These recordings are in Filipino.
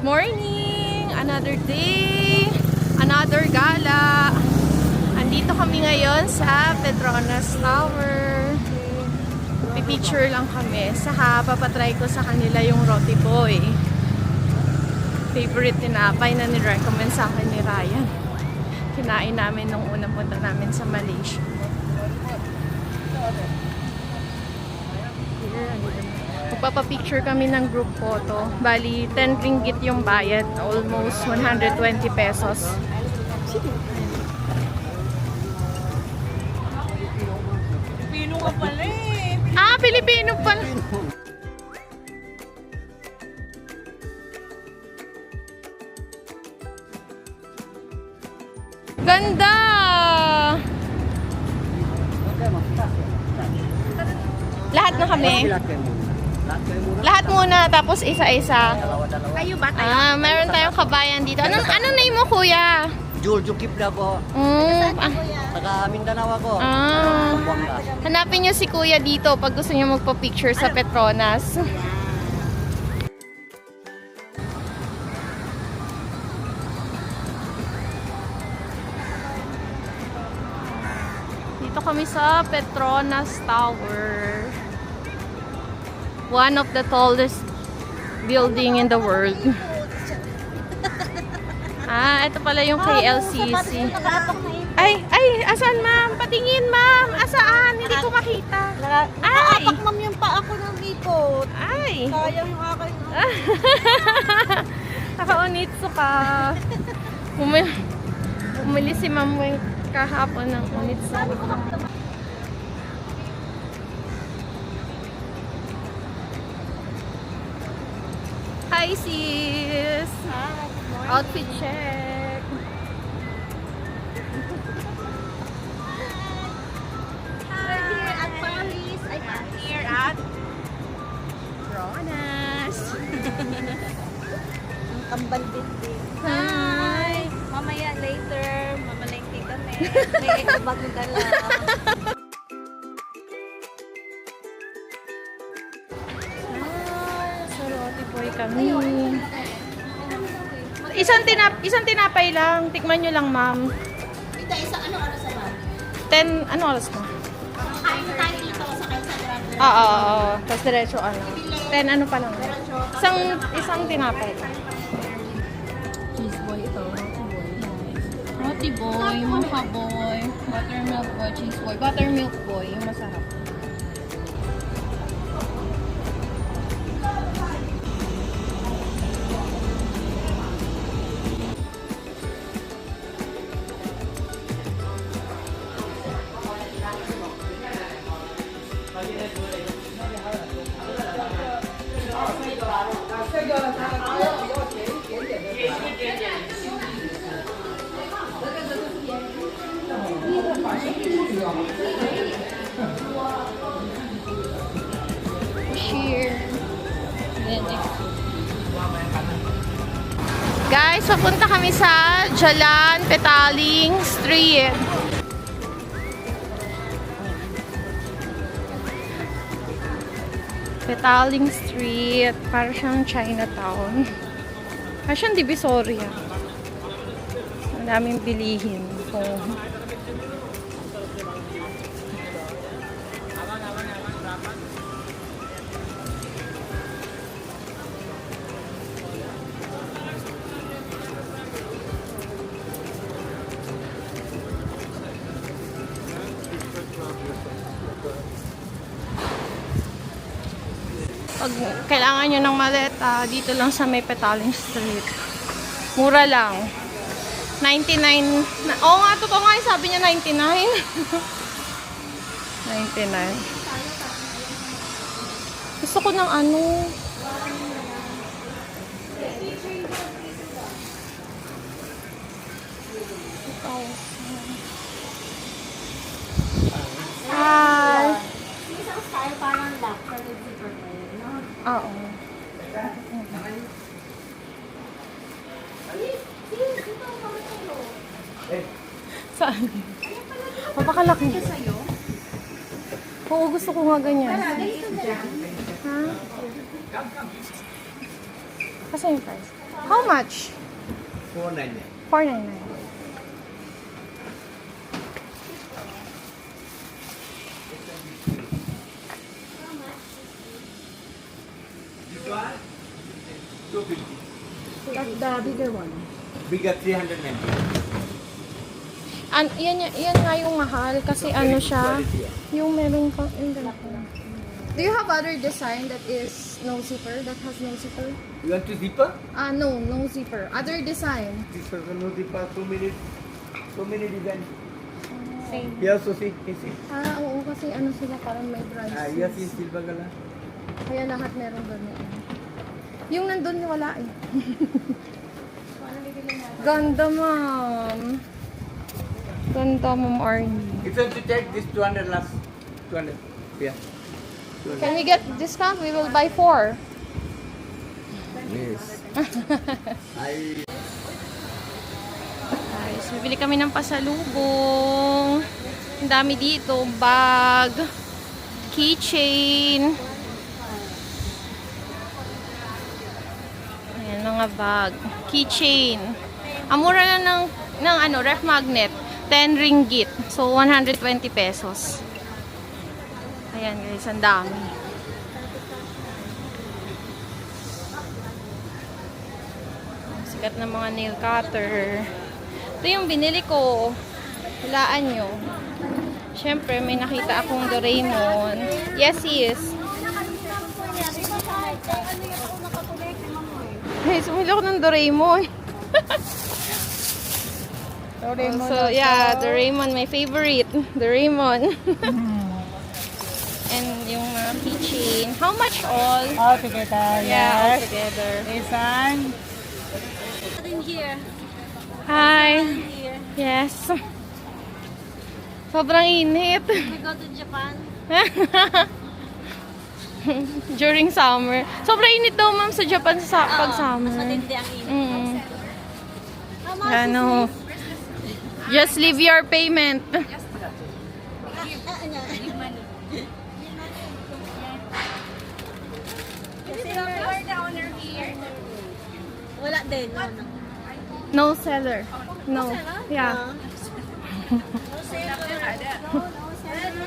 Morning! Another day! Another gala! Andito kami ngayon sa Petronas Tower. Pipicture lang kami. Saka papatry ko sa kanila yung roti boy. Favorite tinapay na ni-recommend sa akin ni Ryan. Kinain namin nung unang punta namin sa Malaysia. Magpapapicture kami ng group photo. Bali, 10 ringgit yung bayad. Almost 120 pesos. Pilipino ka pala eh. Ah, Pilipino pala. Ganda! Lahat na kami. Lahat muna, tapos isa-isa. Kayo ba? Meron tayong kabayan dito. Ano name mo, kuya? Giorgio Kipla po. Taga Mindanao ako. Pampanga. Hanapin nyo si kuya dito pag gusto nyo magpa-picture sa Petronas. Dito kami sa Petronas Tower. One of the tallest building in the world. Ito pala yung KLCC. Ay, asan ma'am? Patingin ma'am. Asaan? Hindi ko makita. Ay! Nakapak ma'am yung pa ako ng ipot. Ay! Sayang yung akin. Naka-unitsu ka. Bumili si ma'am Weng kahapon ng unitsu. Hi sis! Outfit check! We're here at Paris. I'm here at Petronas! Kambal Building. Hi! Mamaya later, mamalengke kami. May bago dala. Sa roti boy kami. Isang tinapay lang. Tikman nyo lang, ma'am. Ito, isa ano oras naman? 10, ano oras mo? Kain tayo dito sa kayo sa Grand. Oo. Tapos diretso ano. 10 ano pa lang. Isang tinapay lang. Cheese boy ito. Roti boy, mocha boy, buttermilk boy, cheese boy. Buttermilk boy, yung masarap. Cheers. Guys, papunta kami sa Jalan Petaling Street. Petaling Street. Para siyang Chinatown. Para siyang Divisoria. Ang daming bilihin. Pag kailangan nyo ng maleta, dito lang sa may Petaling Street. Mura lang. 99. Oo nga, totoo nga. Sabi niya 99. 99. Gusto ko ng ano. Hi. Isang style parang lock sa zipper mo. Oo. Saan? Papakalaki. Oo, gusto ko nga ganyan. Ha? Kasi yung price. How much? 499. 499. This one? 250. That's the bigger one. Bigger 390. Yan nga yung mahal kasi ano siya, yung meron pa, yung ganito. Do you have other design that is no zipper, that has no zipper? You want to zipper? No, no zipper. Other design. This one no zipper, 2 minute design. Same. Here also see, see. Oo, kasi ano sila, parang may brands. Here see silver color. Kaya lahat meron doon. Yung nandun, wala eh. Ganda, ma'am. Ganda, Ma'am Arnie. If you want to take this 200 last. 200. Yeah. 200. Can we get discount? We will buy 4. Yes. Guys, bibili kami ng pasalubong. Ang dami dito. Bag. Keychain. Ayan, mga bag. Keychain. Ang mura na ng ano, ref magnet. 10 ringgit. So, 120 pesos. Ayan guys, ang dami. Sikat na mga nail cutter. Ito yung binili ko. Hulaan nyo. Siyempre, may nakita akong Doraemon. Yes, sis. Hey, sumili ako ng Doraemon. So, yeah, Doraemon, my favorite. Doraemon. And yung mga keychain. How much all? All together, Yeah, all yes. together. This one. Hi. Yes. Sobrang init. We go to Japan. During summer. Sobrang init daw, ma'am, sa Japan pag summer. Matindi ang init. Ano? Just leave your payment. Wala din. No seller. No. Yeah. No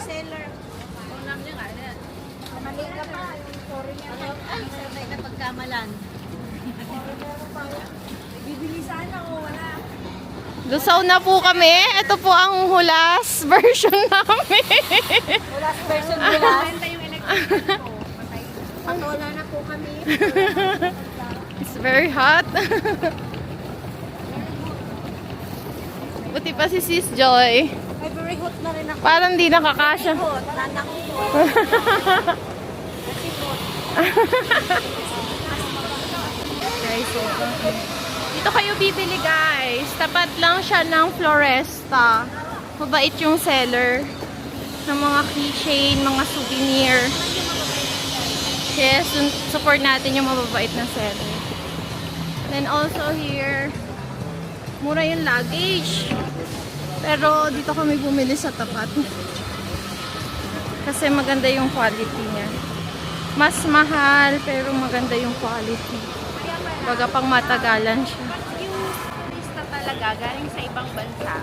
seller. Ay, sabay na pagkamalan. Bibili sana o wala. Lusaw na po kami. Ito po ang hulas version namin. Wala version nila. Patola na po kami. It's very hot. Buti pa si Sis Joy. Ay, very hot na rin ako. Parang di nakakasya. Hot. Nanak ko. Guys, so, dito kayo bibili guys. Tapat lang siya ng Floresta. Mabait yung seller ng mga keychain, mga souvenir. Yes, support natin yung mababait na seller. Then also here, mura yung luggage. Pero dito kami bumili sa tapat. Kasi maganda yung quality niya. Mas mahal, pero maganda yung quality. Baga pang matagalan siya. Yung turista talaga galing sa ibang bansa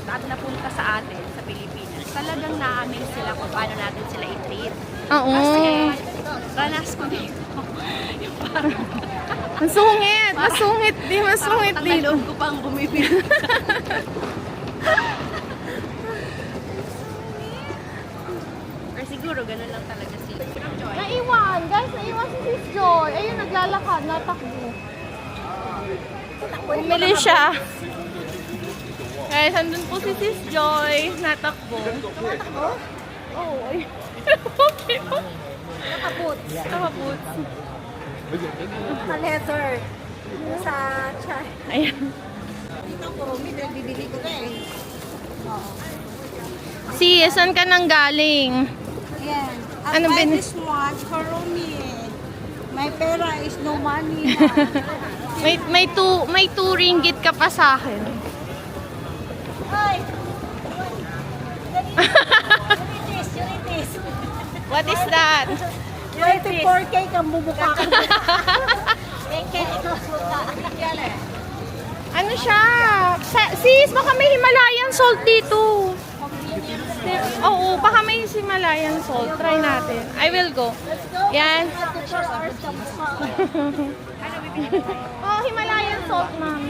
at napunta sa atin, sa Pilipinas, talagang na-amaze sila kung paano natin sila i-treat. Oo. Kasi ranas ko dito. Yung parang Masungit! Masungit! Di masungit parang dito. tagalog ko pang bumibili. Or siguro ganun lang talaga si Joy. Naiwan! Guys, naiwan si Sis Joy. Ayun, naglalakad, natakbo. Bumili siya. Guys, andun po si Sis Joy. Natakbo. Natakbo? Oo. Oh, ay. Okay. Nakabot. Nakabot. Naka-leather. Sa chai. Ayan. Dito ko, bibili ko na eh. Si, saan ka nang galing? Yan. Ano I buy bin- this one for Romy. My pera is no money na. May 2 ringgit ka pa sa akin. Ay! Unitis. What is that? 24K kang bumuka ko. Ano siya? Sis, baka may Himalayan salt dito. Oo, baka may Himalayan salt. Try natin. I will go. Yan. Oh, Himalayan salt, ma'am.